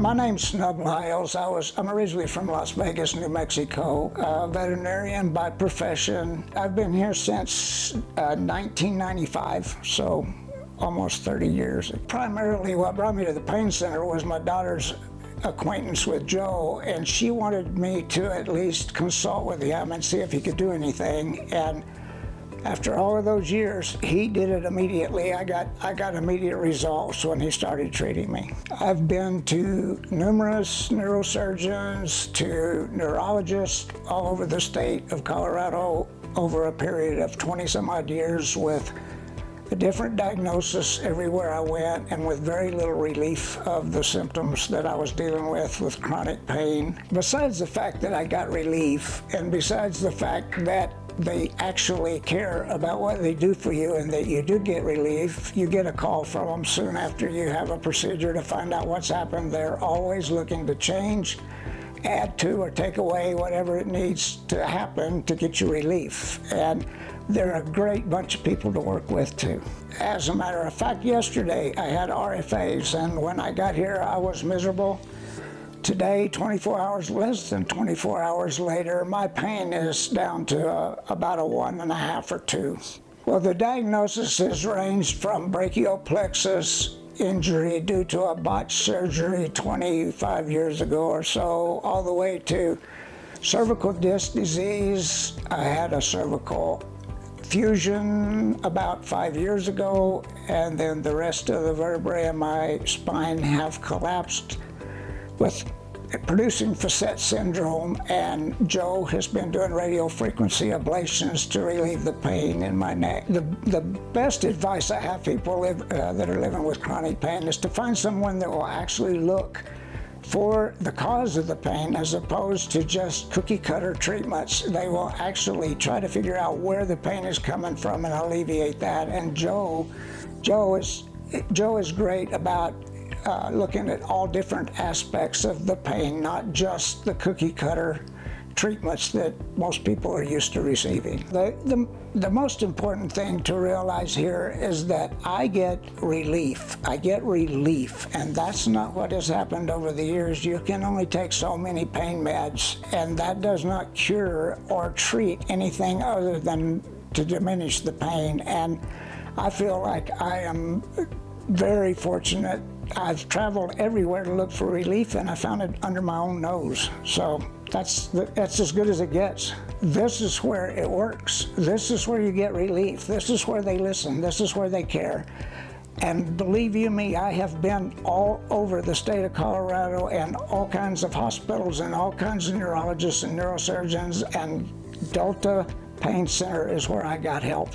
My name's Snub Liles. I'm originally from Las Vegas, New Mexico, veterinarian by profession. I've been here since 1995, so almost 30 years. Primarily what brought me to the pain center was my daughter's acquaintance with Joe, and she wanted me to at least consult with him and see if he could do anything. And after all of those years, he did it immediately. I got immediate results when he started treating me. I've been to numerous neurosurgeons, to neurologists all over the state of Colorado over a period of 20 some odd years with a different diagnosis everywhere I went and with very little relief of the symptoms that I was dealing with chronic pain. Besides the fact that I got relief, and besides the fact that they actually care about what they do for you and that you do get relief, you get a call from them soon after you have a procedure to find out what's happened. They're always looking to change, add to, or take away whatever it needs to happen to get you relief. And they're a great bunch of people to work with too. As a matter of fact, yesterday I had RFAs, and when I got here I was miserable. Today, 24 hours, less than 24 hours later, my pain is down to about a 1.5 or 2. Well, the diagnosis has ranged from brachial plexus injury due to a botched surgery 25 years ago or so, all the way to cervical disc disease. I had a cervical fusion about 5 years ago, and then the rest of the vertebrae in my spine have collapsed with producing facet syndrome, and Joe has been doing radiofrequency ablations to relieve the pain in my neck. The best advice I have people that are living with chronic pain is to find someone that will actually look for the cause of the pain as opposed to just cookie cutter treatments. They will actually try to figure out where the pain is coming from and alleviate that. And Joe is great about looking at all different aspects of the pain, not just the cookie cutter treatments that most people are used to receiving. The most important thing to realize here is that I get relief. I get relief, and that's not what has happened over the years. You can only take so many pain meds, and that does not cure or treat anything other than to diminish the pain. And I feel like I am very fortunate. I've traveled everywhere to look for relief, and I found it under my own nose. So that's as good as it gets. This is where it works. This is where you get relief. This is where they listen. This is where they care. And believe you me, I have been all over the state of Colorado and all kinds of hospitals and all kinds of neurologists and neurosurgeons, and Delta Pain Center is where I got help.